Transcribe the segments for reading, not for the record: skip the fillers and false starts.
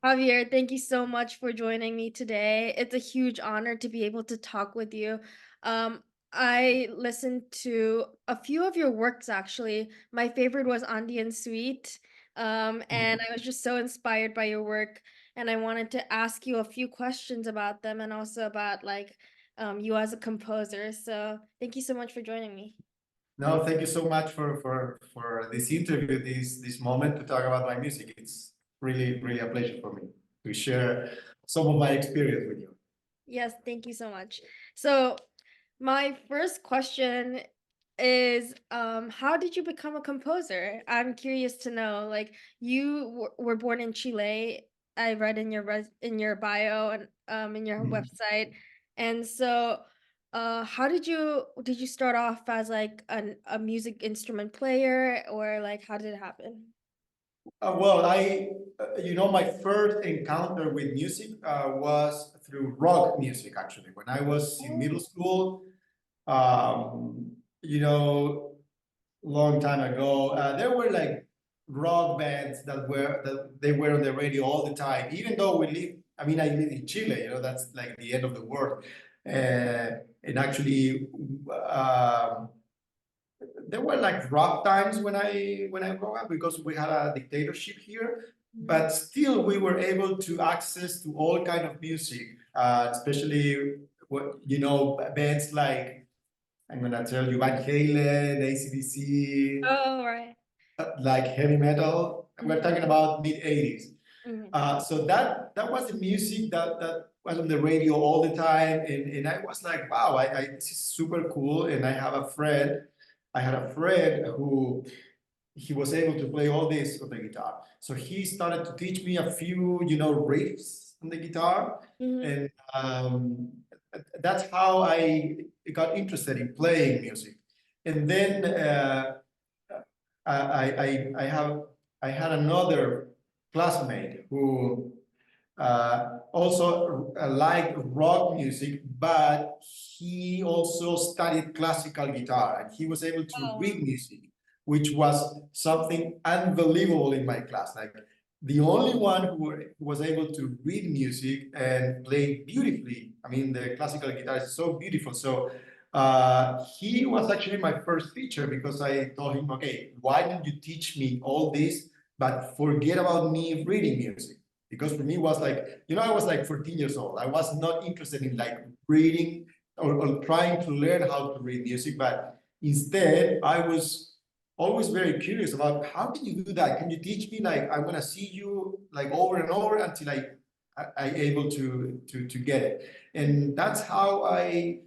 Javier, thank you so much for joining me today. It's a huge honor to be able to talk with you. Um, I listened to a few of your works actually. My favorite was Andean Sweet. And I was just so inspired by your work, and I wanted to ask you a few questions about them and also about you as a composer. So thank you so much for joining me. No, thank you so much for this interview, this moment to talk about my music. It's really a pleasure for me to share some of my experience with you. Yes, thank you so much. So my first question is how did you become a composer? I'm curious to know. Like you were born in Chile. I read in your in your bio and in your Mhm. website. And so how did you start off as like a music instrument player, or like how did it happen? Well, my first encounter with music was through rock music, actually. When I was in middle Oh. school, um, you know, long time ago, there were like rock bands that they were on the radio all the time. Even though I live in Chile, that's like the end of the world. And actually, um, there were like rough times when I grew up because we had a dictatorship here, Mhm. but still we were able to access to all kind of music, especially bands like I'm gonna tell you Van Halen, AC/DC, Oh, right. like heavy metal. We're Mhm. talking about mid 80s. Mhm. So that was the music that was on the radio all the time, and I was like, wow, this is super cool. And I had a friend who he was able to play all this on the guitar. So he started to teach me a few, riffs on the guitar, Mhm. and that's how I got interested in playing music. And then I had another classmate who also liked rock music, but he also studied classical guitar and he was able to Oh, read music, which was something unbelievable in my class. Like the only one who was able to read music and play beautifully. I mean, the classical guitar is so beautiful. So he was actually my first teacher because I told him, okay, why don't you teach me all this, but forget about me reading music? Because for me it was like, I was like 14 years old. I was not interested in like reading or trying to learn how to read music, but instead I was always very curious about how can you do that? Can you teach me? Like I'm gonna see you like over and over until I able to get it. And that's how I,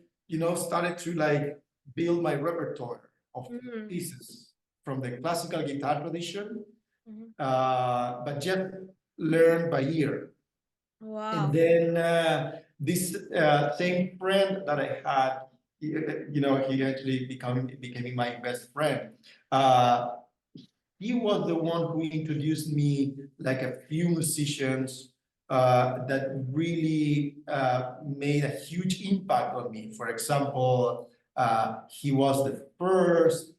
started to like build my repertoire of mhm. pieces from the classical guitar tradition, Mhm. but just learn by ear. And Wow. then this same friend that I had, he actually becoming my best friend. Uh, he was the one who introduced me like a few musicians that really made a huge impact on me. For example, he was the first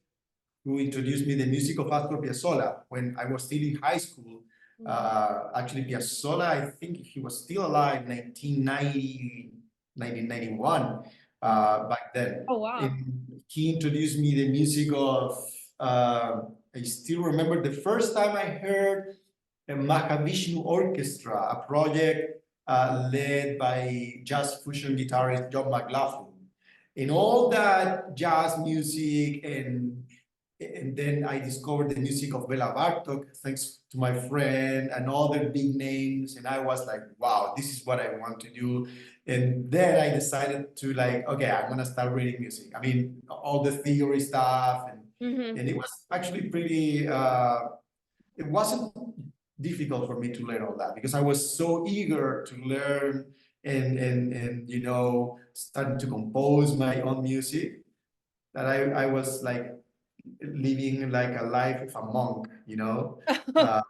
who introduced me the music of Astor Piazzolla when I was still in high school. Mhm. Actually, Piazzolla, I think he was still alive 1990, 1991, back then. Oh, wow. And he introduced me the music of, I still remember the first time I heard a Mahavishnu Orchestra, a project led by jazz fusion guitarist John McLaughlin. And all that jazz music and then I discovered the music of Bela Bartok, thanks to my friend and other big names. And I was like, wow, this is what I want to do. And then I decided to like, okay, I'm gonna start reading music. I mean, all the theory stuff, Mhm. and it was actually pretty. It wasn't difficult for me to learn all that because I was so eager to learn and starting to compose my own music that I was like living like a life of a monk, uh,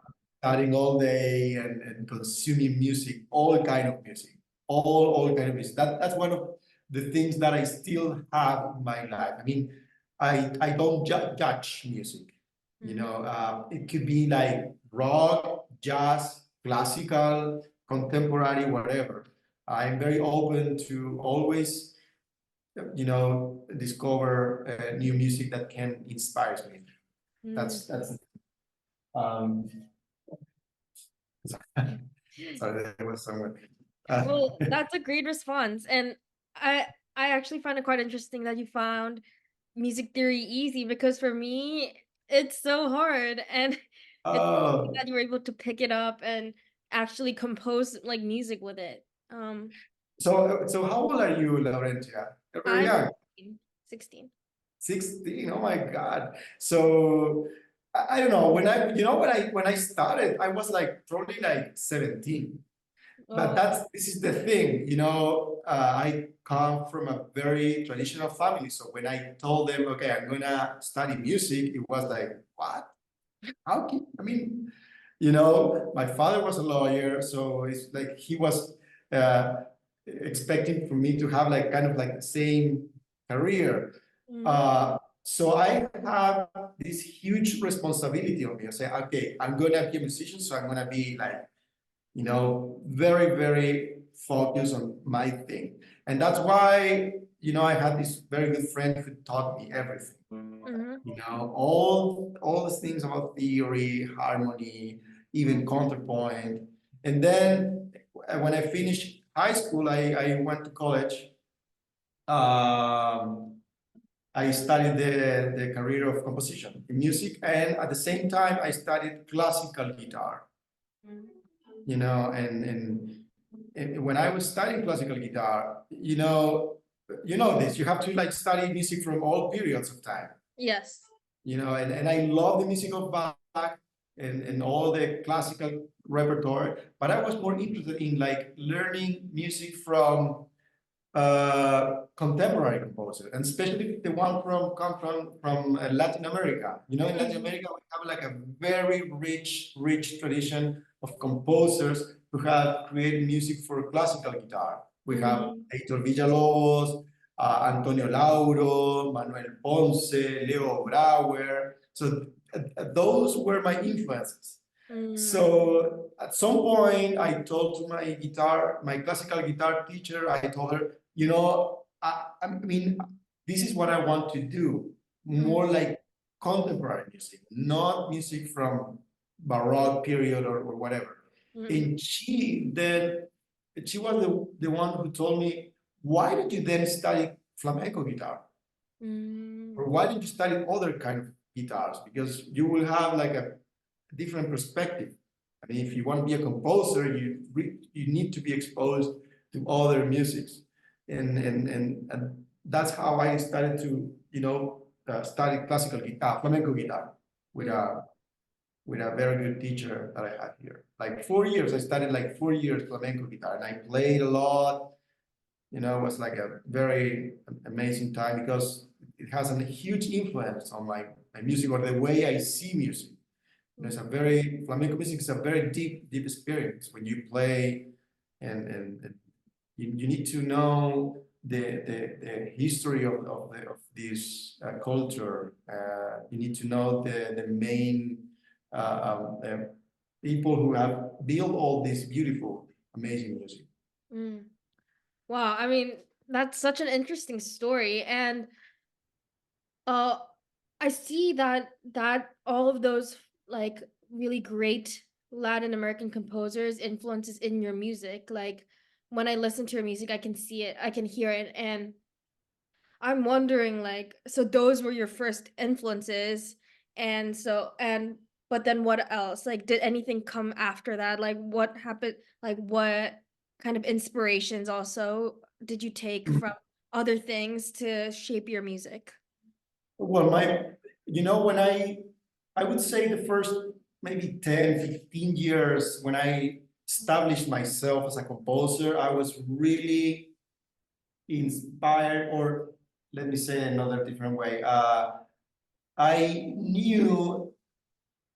studying all day and consuming music, all kind of music, all kind of music. That's one of the things that I still have in my life. I mean, I don't judge music. Mhm. It could be like rock, jazz, classical, contemporary, whatever. I'm very open to always, discover new music that can inspire me. Mm. That's um sorry, there was someone. Well, that's a great response, and I I actually find it quite interesting that you found music theory easy because for me it's so hard, and it's amazing Oh, that you were able to pick it up and actually compose like music with it. so how old are you, Laurentia? You're very I'm young. 16. 16. 16. Oh my God. So I don't know. When I started, I was like probably like 17. But Oh. this is the thing, I come from a very traditional family. So when I told them, okay, I'm gonna study music, it was like, what? How can, I mean, my father was a lawyer, so it's like he was uh, expecting for me to have like kind of like the same career. Mm, So I have this huge responsibility on me. I say, okay, I'm gonna be a musician, so I'm gonna be like, very, very focused on my thing. And that's why, I had this very good friend who taught me everything. mhm, All these things about theory, harmony, even counterpoint. And then when I finished high school, I went to college. Um, I studied the career of composition in music, and at the same time, I studied classical guitar. mm. And when I was studying classical guitar, this, you have to like study music from all periods of time, Yes. and I love the music of Bach and all the classical repertoire, but I was more interested in like learning music from contemporary composer, and especially the one from Latin America. In Latin Mhm, America, we have like a very rich tradition of composers who have created music for classical guitar. We have mhm, Heitor Villalobos, Antonio Lauro, Manuel Ponce, Leo Brauer. So those were my influences. mm, So at some point, I told to my classical guitar teacher, I told her, I mean, this is what I want to do, mm, more like contemporary music, not music from Baroque period or whatever. mm, And she was the one who told me, why did you then study flamenco guitar? mm, Or why did you study other kind of guitars? Because you will have like a different perspective. I mean, if you want to be a composer, you need to be exposed to other musics, and that's how I started to study classical guitar, flamenco guitar, with mm, a very good teacher that I had here. Like 4 years, I studied like 4 years flamenco guitar, and I played a lot. It was like a very amazing time because it has a huge influence on my music or the way I see music. There's a mm, very flamenco music is a very deep experience when you play, and you need to know the history of this culture. You need to know the main people who have built all this beautiful, amazing music. mm. Wow, I mean, that's such an interesting story, and uh I see that all of those like really great Latin American composers influences in your music. Like when I listen to your music, I can see it, I can hear it, and I'm wondering like so those were your first influences, and but then what else? Like did anything come after that? Like what happened, like what kind of inspirations also did you take from other things to shape your music? Well, when I would say the first maybe 10, 15 years when I established myself as a composer, I was really inspired, or let me say another different way. I knew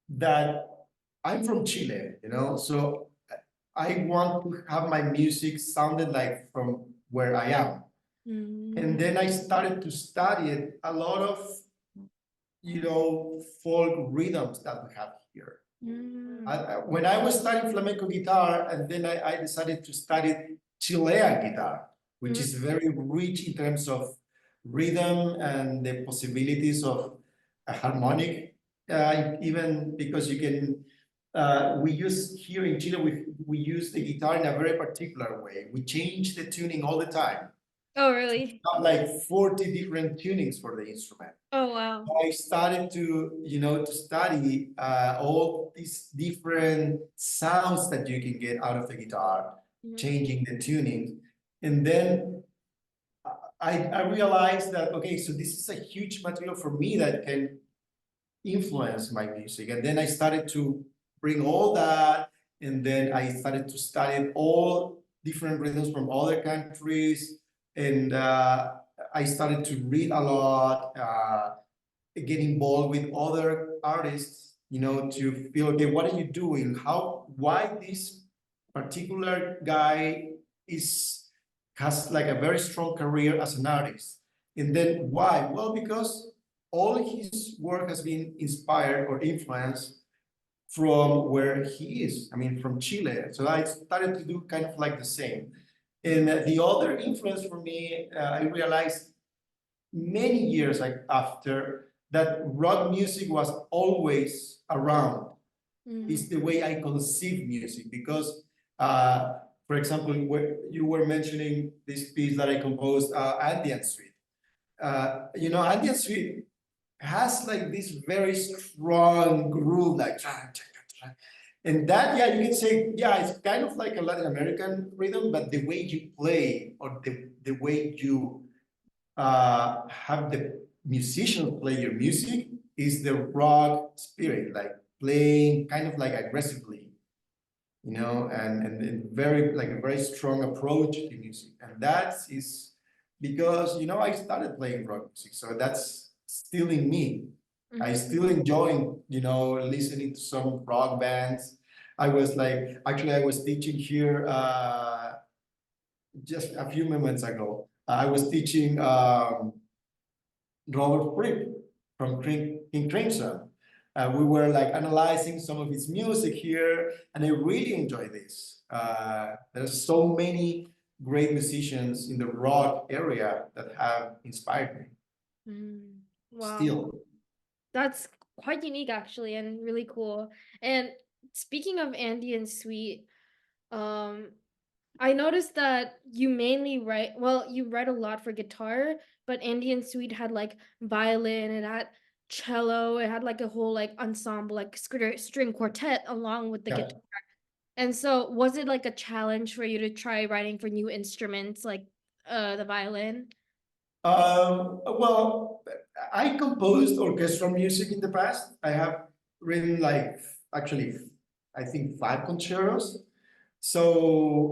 that I'm from Chile, so I want to have my music sounded like from where I am. And Mm, then I started to study it, a lot of folk rhythms that we have here. Mm. When I was studying flamenco guitar, and then I decided to study Chilean guitar, which Mhm. is very rich in terms of rhythm and the possibilities of a harmonic, even because you can, we use here in Chile, we use the guitar in a very particular way. We change the tuning all the time. Oh, really? Got like 40 different tunings for the instrument. Oh, wow. I started to study all these different sounds that you can get out of the guitar, Mhm. changing the tuning. And then I realized that, okay, so this is a huge material for me that can influence my music. And then I started to bring all that, and then I started to study all different rhythms from other countries. And I started to read a lot. Get involved with other artists, to feel, okay, what are you doing? Why this particular guy has like a very strong career as an artist? And then why? Well, because all his work has been inspired or influenced from where he is. I mean, from Chile. So I started to do kind of like the same. And the other influence for me, I realized many years like after that rock music was always around. Is the way I conceive music because, for example, where you were mentioning this piece that I composed, Andean Suite. Andean Suite has like this very strong groove, like and that, yeah, you can say, yeah, it's kind of like a Latin American rhythm, but the way you play or the way you have the musicians play your music is the rock spirit, like playing kind of like aggressively, and very like a very strong approach to music. And that is because, I started playing rock music, so that's still in me. I Mhm. still enjoy, listening to some rock bands. I was teaching here just a few moments ago. I was teaching Robert Fripp from King Crimson. We were like analyzing some of his music here, and I really enjoy this. There's so many great musicians in the rock area that have inspired me Mm. Wow. still. That's quite unique actually and really cool. And speaking of Andy and Sweet, um, I noticed that you mainly write, well, you write a lot for guitar, but Andy and Sweet had like violin, it had cello, it had like a whole like ensemble, like string quartet along with the Yeah. guitar. And so was it like a challenge for you to try writing for new instruments like the violin? Well, I composed orchestral music in the past. I have written like actually, I think 5 concertos. So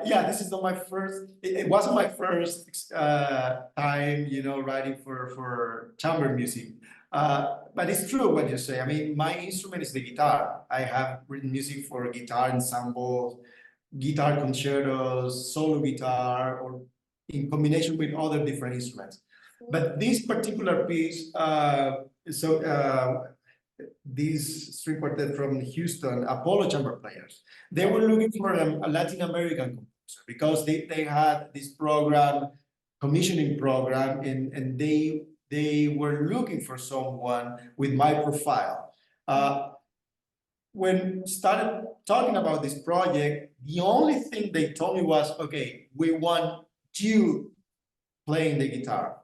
yeah, this is not my first. It wasn't my first time, writing for chamber music. But it's true what you say. I mean, my instrument is the guitar. I have written music for guitar ensembles, guitar concertos, solo guitar, or in combination with other different instruments. But this particular piece, so this string quartet from Houston, Apollo chamber players, they were looking for a Latin American composer because they had this program, commissioning program, and they were looking for someone with my profile. When started talking about this project, the only thing they told me was, okay, we want you playing the guitar.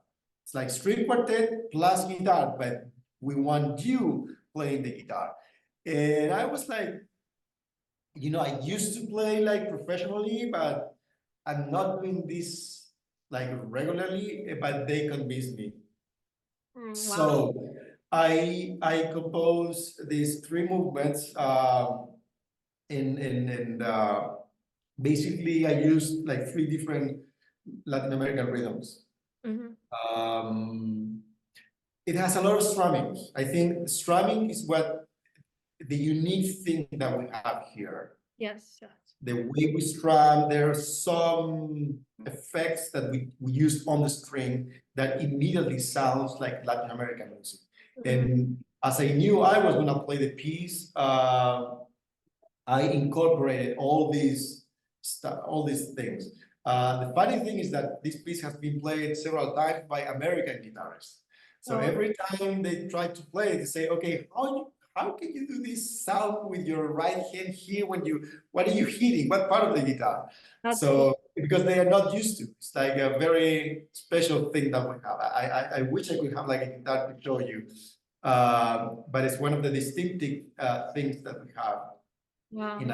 It's like string quartet plus guitar, but we want you playing the guitar. And I was like, I used to play like professionally, but I'm not doing this like regularly, but they convinced me. Wow. So I compose these 3 movements, and basically I use like 3 different Latin American rhythms. Hmm. Um, it has a lot of strumming. I think strumming is what the unique thing that we have here. Yes, yes. The way we strum, there are some effects that we use on the string that immediately sounds like Latin American music. Mhm. And as I knew I was gonna play the piece, I incorporated all these stuff, all these things. The funny thing is that this piece has been played several times by American guitarists. So Oh, every time they try to play it, they say, okay, how can you do this sound with your right hand here when what are you hitting? What part of the guitar? that's cool. So because they are not used to, it's like a very special thing that we have. I wish I could have like a guitar to show you, but it's one of the distinctive things that we have, Wow. and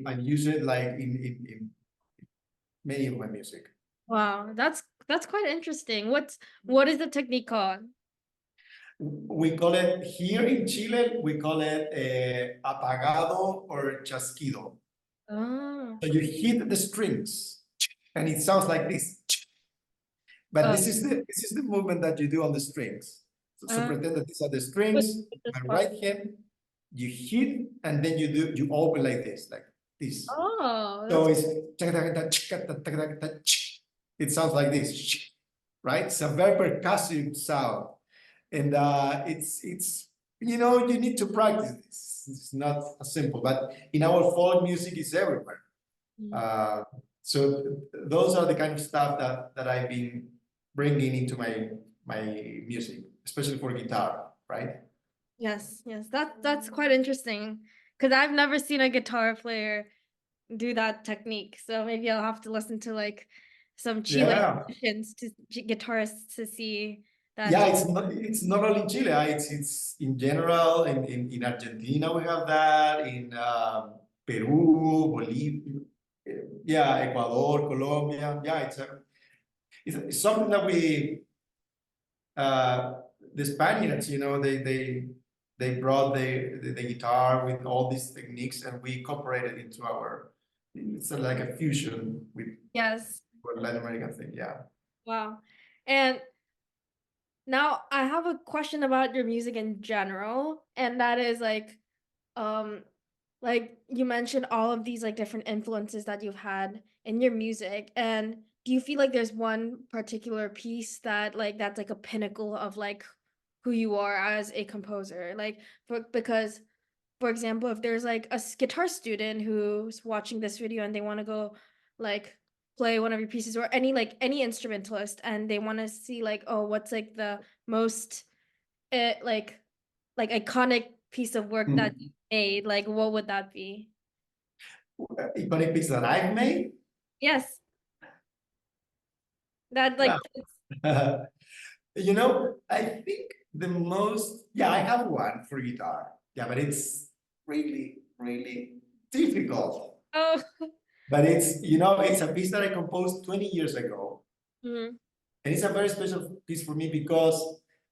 I use it like in many of my music. Wow. That's quite interesting. What is the technique called? We call it here in Chile, we call it apagado or chasquido. Oh. So you hit the strings and it sounds like this. But Oh. this is the movement that you do on the strings. So Uh, pretend that these are the with, strings, with this my part. right hand, you hit, and then you open like this. Oh, So that's it sounds like this, right? It's a very percussive sound, and it's you need to practice this. It's not as simple, but in our folk music, it's everywhere. mm, Uh, so those are the kind of stuff that I've been bringing into my music, especially for guitar, right? yes, yes. That's quite interesting because I've never seen a guitar player do that technique. So maybe I'll have to listen to like some Chile Yeah. musicians guitarists to see that. Yeah, it's not only Chile, it's in general. In Argentina we have that, in Peru, Bolivia, yeah, Ecuador, Colombia. Yeah, it's something that uh, the Spaniards, they brought the guitar with all these techniques, and we incorporated into our. It's like a fusion with Yes. Latin American thing. Yeah. Wow. And now I have a question about your music in general, and that is um like you mentioned all of these like different influences that you've had in your music, and do you feel like there's one particular piece that that's like a pinnacle of like who you are as a composer? Like because for example, if there's like a guitar student who's watching this video and they want to go like play one of your pieces, or any instrumentalist, and they want to see like, oh, what's like the most uh, like iconic piece of work that you Hmm. made, like what would that be? Iconic piece that I've made. Yes, that Well, like I think the most, yeah, I have one for guitar. Yeah, but it's really, really difficult. oh. But it's a piece that I composed 20 years ago. Mhm. And it's a very special piece for me because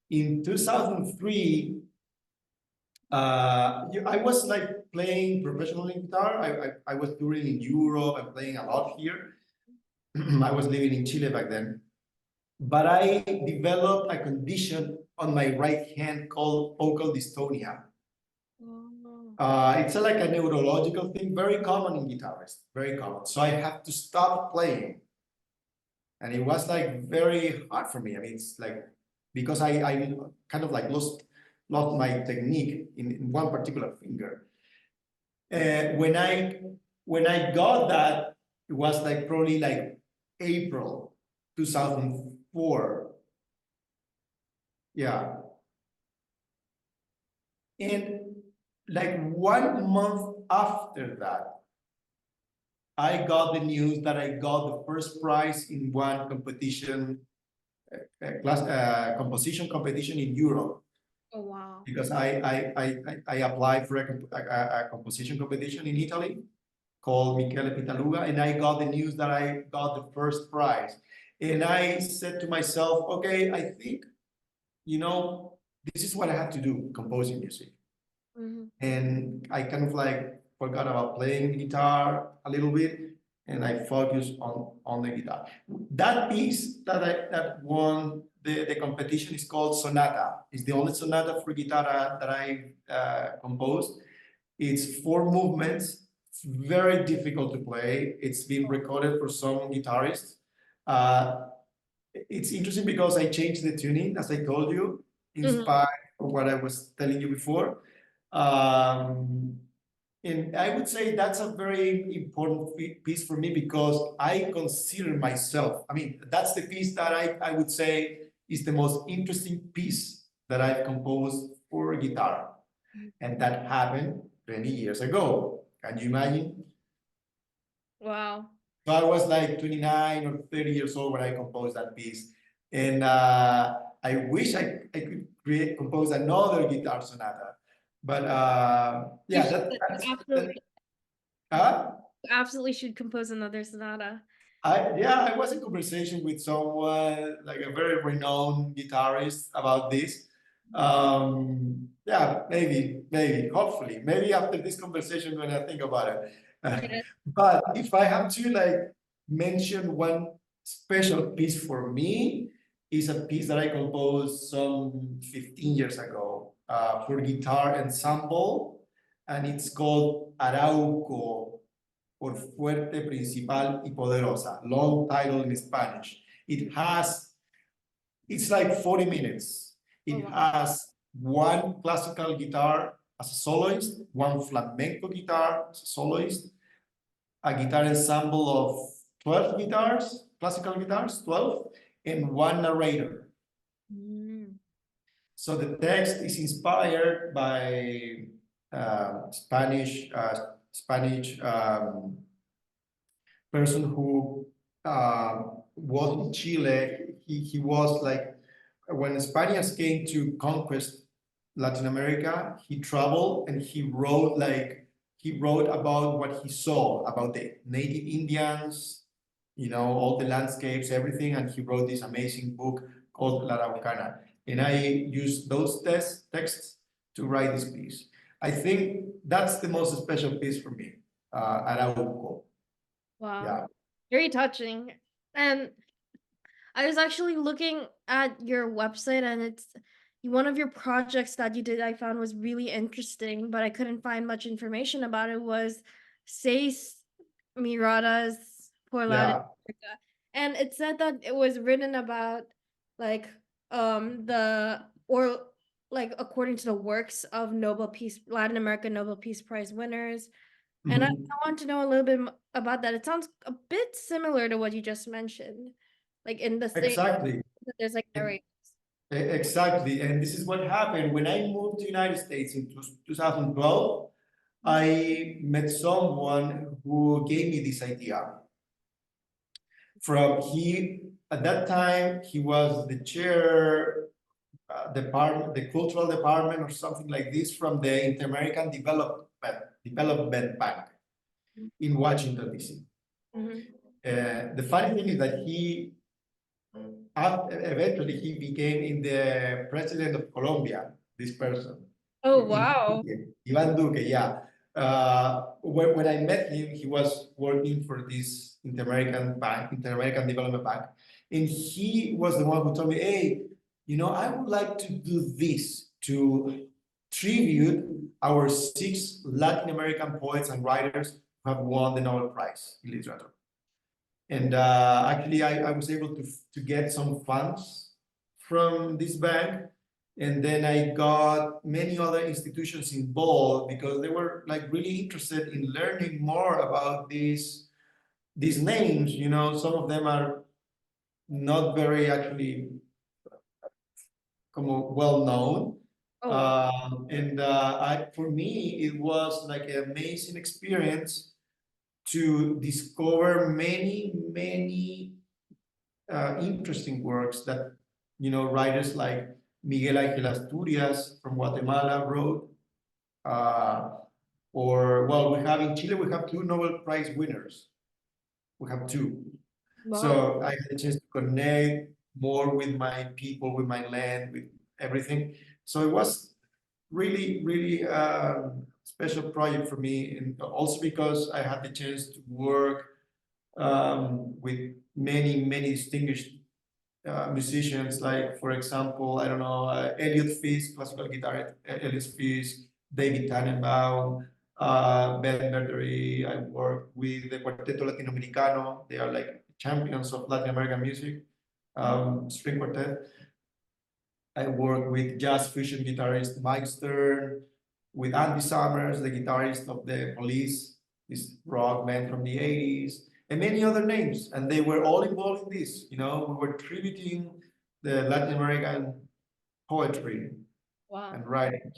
in 2003, I was like playing professionally guitar. I was touring in Europe and playing a lot here. I was living in Chile back then. But I developed a condition on my right hand called focal dystonia. Oh. It's like a neurological thing, very common in guitarists, very common. So I have to stop playing, and it was like very hard for me. I mean, it's like because I kind of like lost my technique in one particular finger. When I got that, it was like probably like April 2004. Yeah. And like 1 month after that, I got the news that I got the first prize in one competition, composition competition in Europe, Oh wow. because I applied for a composition competition in Italy called Michele Pitaluga, and I got the news that I got the first prize. And I said to myself, okay, I think, this is what I have to do, composing music. Mhm. And I kind of like forgot about playing guitar a little bit, and I focused on the guitar. That piece that won the competition is called Sonata. It's the only sonata for guitar that I composed. It's 4 movements. It's very difficult to play. It's been recorded for some guitarists. Uh, it's interesting because I changed the tuning, as I told you, Mhm. inspired what I was telling you before. Um, and I would say that's a very important piece for me because I consider myself, I mean, that's the piece that I would say is the most interesting piece that I've composed for guitar. And that happened 20 years ago. Can you imagine? Wow. So I was like 29 or 30 years old when I composed that piece. And I wish I could compose another guitar sonata. But You yeah, should that, absolutely, uh, absolutely should compose another sonata. I was in conversation with someone like a very renowned guitarist about this. Yeah, maybe, hopefully, maybe after this conversation when I think about it. Yes. But if I have to like mention one special piece for me, is a piece that I composed some 15 years ago for guitar ensemble, and it's called Arauco por fuerte, principal y poderosa. Long title in Spanish. It's like 40 minutes. Oh, It wow. has one classical guitar as a soloist, one flamenco guitar as a soloist, a guitar ensemble of 12 guitars, classical guitars, 12, and one narrator. Mm. So the text is inspired by Spanish person who was in Chile. He was like, when Spaniards came to conquest Latin America, he traveled and he wrote about what he saw about the native Indians, all the landscapes, everything, and he wrote this amazing book called La Araucana. And I used those texts to write this piece. I think that's the most special piece for me, Arauco. Wow. Yeah. Very touching. And I was actually looking at your website, and it's one of your projects that you did I found was really interesting, but I couldn't find much information about it was Seis Miradas por Latin Yeah. America. And it said that it was written about like the or like according to the works of Latin American Nobel Peace Prize winners. And Mhm. I want to know a little bit about that. It sounds a bit similar to what you just mentioned, like in the same. Exactly. There's like narrators. Exactly. And this is what happened when I moved to United States in 2012. I met someone who gave me this idea. At that time, he was the chair department, the cultural department or something like this from the Inter-American Development Bank in Washington, D.C. Mhm. The funny thing is that eventually he became in the president of Colombia, this person. Oh, wow. Ivan Duque, yeah. When I met him, he was working for this Inter-American Development Bank, and he was the one who told me, hey, I would like to do this to tribute our 6 Latin American poets and writers who have won the Nobel Prize in Literature. And actually, I was able to get some funds from this bank. And then I got many other institutions involved because they were like really interested in learning more about these names. Some of them are not very actually como well known. Oh, wow. And for me, it was like an amazing experience to discover many interesting works that writers like Miguel Ángel Asturias from Guatemala wrote, uh, or well, we have in Chile we have 2 Nobel Prize winners. We have 2. Wow. So I had a chance to connect more with my people, with my land, with everything. So it was really special project for me, and also because I had the chance to work with many distinguished musicians, like, for example, I don't know, Elliot Fisk, classical guitarist, Elliot Fisk, David Tannenbaum, Ben Berdery. I work with the Cuarteto Latinoamericano. They are like champions of Latin American music, string quartet. I work with jazz fusion guitarist Mike Stern, with Andy Summers, the guitarist of the Police, this rock band from the 80s, and many other names. And they were all involved in this. You know, we were tributing the Latin American poetry Wow. and writing.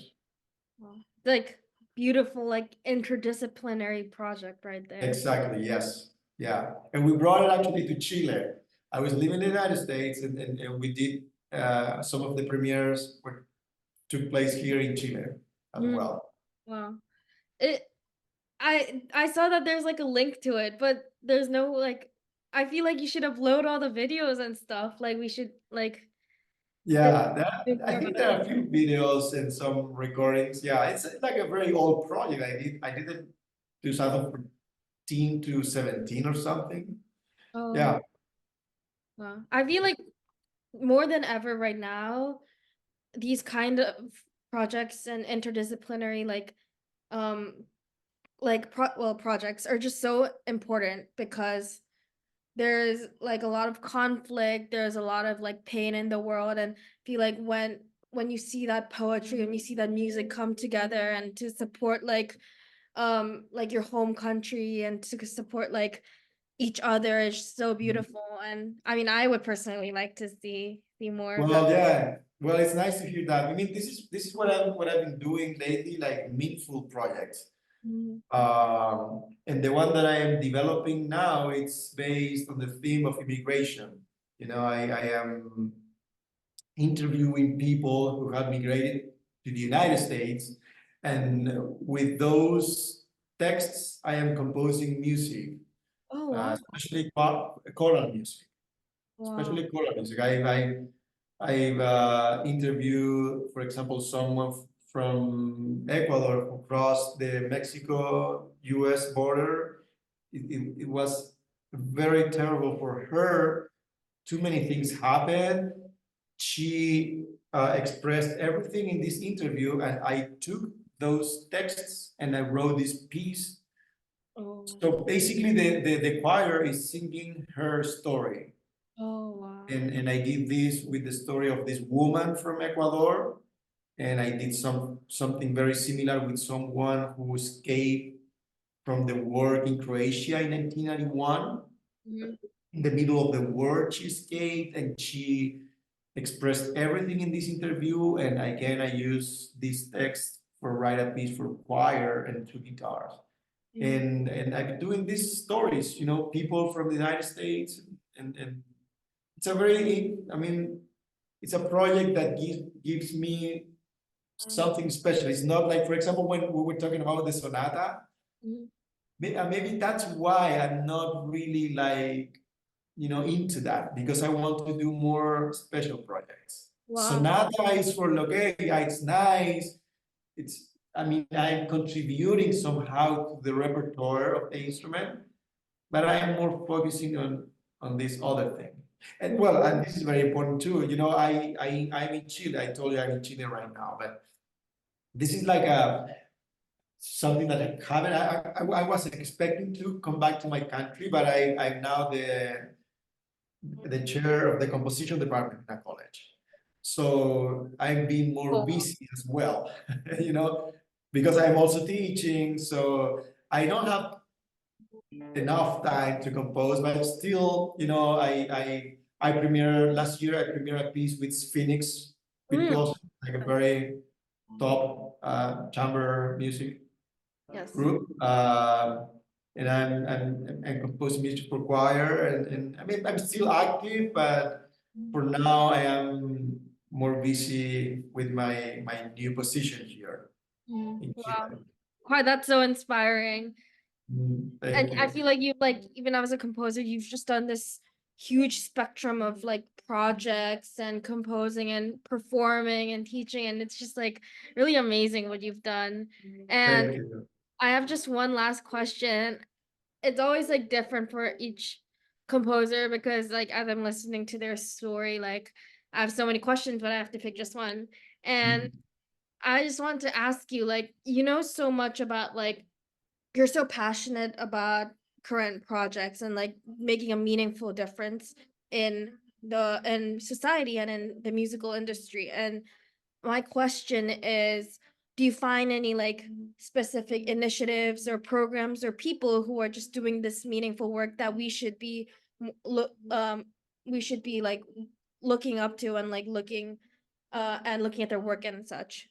Wow. Like beautiful, like interdisciplinary project right there. Exactly, yes. Yeah. And we brought it actually to Chile. I was living in the United States and we did some of the premieres were, took place here in Chile as Mm, well. wow. It I saw that there's like a link to it, but there's no like I feel like you should upload all the videos and stuff. Like we should like do Yeah, that, I more think about there it. are a few videos and some recordings. Yeah, it's like a very old project. I did it 2015 to 17 or something. Oh, Yeah. wow. I feel like more than ever right now, these kind of projects and interdisciplinary um projects are just so important because there's like a lot of conflict, there's a lot of like pain in the world, and I feel like when you see that poetry and you see that music come together and to support like your home country and to support like each other is so beautiful. And I mean, I would personally like to see more of that. Well, yeah. Well, it's nice to hear that. I mean, this is what I've been doing lately, like meaningful projects. Mhm. And the one that I am developing now, it's based on the theme of immigration. You know, I am interviewing people who have migrated to the United States, and with those texts, I am composing music, Oh wow. especially choral music, Wow. especially choral music. I've interviewed, for example, someone from Ecuador who crossed the Mexico-US border. It was very terrible for her. Too many things happened. She expressed everything in this interview, and I took those texts and I wrote this piece. Oh. So basically, the choir is singing her story. Oh wow. And I did this with the story of this woman from Ecuador. And I did something very similar with someone who escaped from the war in Croatia in 1991. Mhm. In the middle of the war, she escaped and she expressed everything in this interview. And again, I use this text for write a piece for choir and two guitars. Mhm. And I've been doing these stories, you know, people from the United States, and it's a very, I mean, it's a project that gives me something special. It's not like, for example, when we were talking about the sonata, Mhm. maybe that's why I'm not really like, you know, into that, because I want to do more special projects. Wow. Sonata is for okay, yeah, it's nice. It's, I mean, I'm contributing somehow to the repertoire of the instrument, but I am more focusing on this other thing. And Mhm. well, and this is very important too. You know, I'm in Chile. I told you I'm in Chile right now, but this is like a something that I haven't. I wasn't expecting to come back to my country, but I'm now the chair of the composition department in a college. So I've been more Cool. busy as well, you know, because I'm also teaching. So I don't have enough time to compose, but still, you know, I premiere last year. I premiered a piece with Phoenix Mm. Virtuoso, like a very top chamber music Yes. group. And I'm composing music for choir, and I mean I'm still active, but for now I am more busy with my new position here Mm. in Wow. Chile. Wow, that's so inspiring. And Thank I you. feel like you've like even as a composer, you've just done this huge spectrum of like projects and composing and performing and teaching, and it's just like really amazing what you've done. And Thank you. I have just one last question. It's always like different for each composer because like as I'm listening to their story, like I have so many questions, but I have to pick just one. And I just want to ask you, like, you know so much about like you're so passionate about current projects and like making a meaningful difference in the in society and in the musical industry. And my question is, do you find any like specific initiatives or programs or people who are just doing this meaningful work that we should be look we should be like looking up to and looking at their work and such?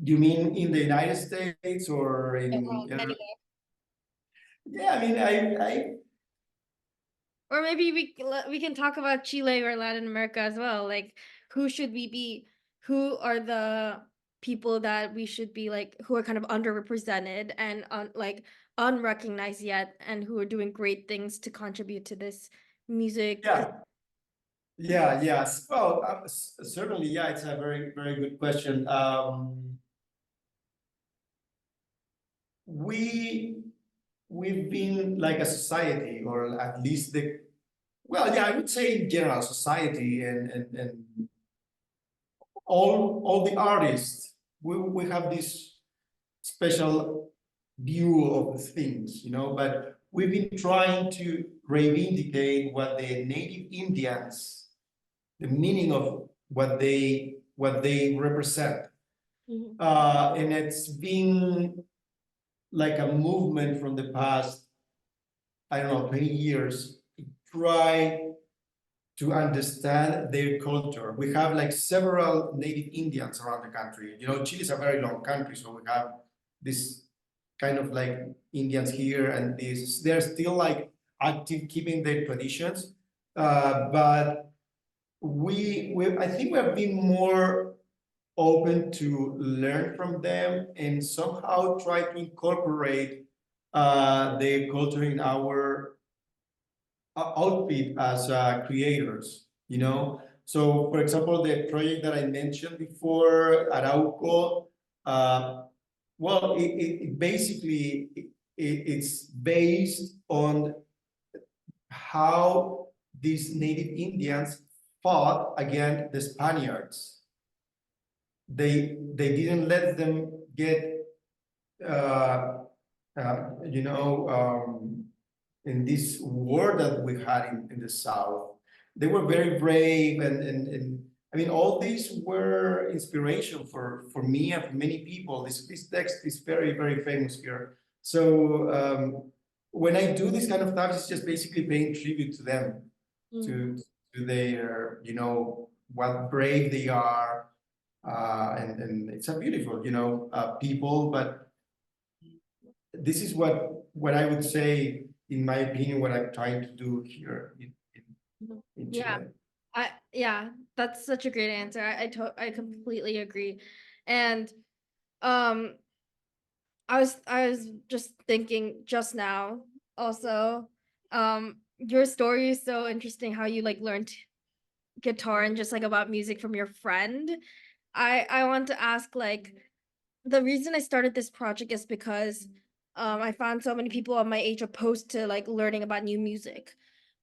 You mean in the United States or Overall, in? anywhere. Yeah, I mean, I Or maybe we can talk about Chile or Latin America as well. Like, who should we be? Who are the people that we should be like who are kind of underrepresented and unrecognized yet, and who are doing great things to contribute to this music? yeah, yeah, yes. Well, certainly, yeah, it's a very, very good question. We we've been like a society, or at least the, well, yeah, I would say in general, society and all the artists, we have this special view of the things, you know, but we've been trying to reivindicate what the native Indians, the meaning of what they represent. Mhm. And it's been like a movement from the past, I don't know, 20 years to try to understand their culture. We have like several native Indians around the country. You know, Chile is a very long country, so we have this kind of like Indians here, and this they're still like active, keeping their traditions. But we I think we have been more open to learn from them and somehow try to incorporate their culture in our outfit as creators, you know. So, for example, the project that I mentioned before, Arauco, well, it basically it's based on how these native Indians fought against the Spaniards. They didn't let them get uh, you know, in this war that we had in the South. They were very brave, and I mean, all these were inspiration for me and for many people. This text is very, very famous here. So when I do this kind of stuff, it's just basically paying tribute to them, Mm. to their, you know, what brave they are, and it's a beautiful, you know, people. But this is what I would say, in my opinion, what I'm trying to do here Mhm. in Yeah, Chile. yeah, that's such a great answer. I completely agree. And um I was just thinking just now also, your story is so interesting how you like learned guitar and just like about music from your friend. I want to ask like the reason I started this project is because I found so many people of my age opposed to like learning about new music.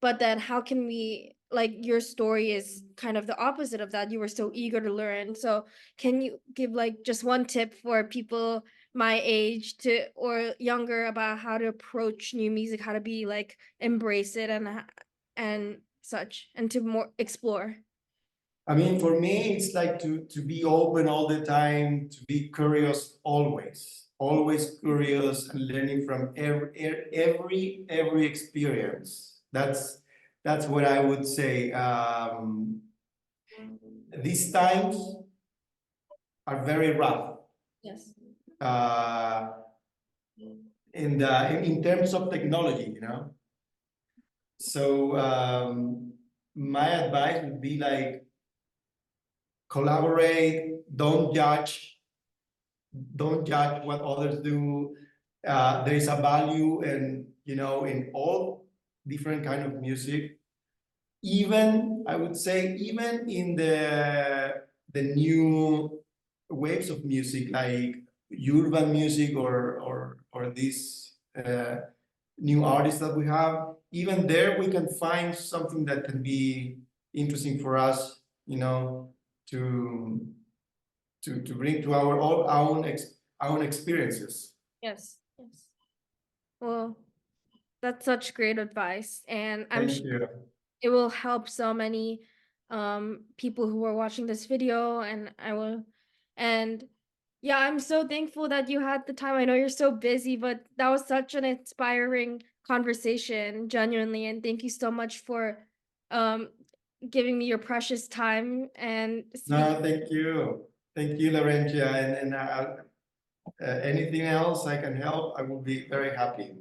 But then how can we like your story is kind of the opposite of that. You were so eager to learn. So can you give like just one tip for people my age to or younger about how to approach new music, how to be like embrace it and such and to more explore? I mean, for me, it's like to be open all the time, to be curious always curious and learning from every experience. That's what I would say. These times are very rough. Yes. Uh, in terms of technology, you know. So my advice would be like collaborate, don't judge what others do. There is a value in, you know, in all different kind of music. Even I would say even in the new waves of music like urban music or these new artists that we have, even there we can find something that can be interesting for us, you know, to to bring to our own experiences. Yes. Yes. Well, That's such great advice, and I'm Thank you. it will help so many people who are watching this video, and yeah, I'm so thankful that you had the time. I know you're so busy, but that was such an inspiring conversation, genuinely, and thank you so much for um giving me your precious time and speaking. No, thank you. Thank you, Laurentia. And anything else I can help, I will be very happy.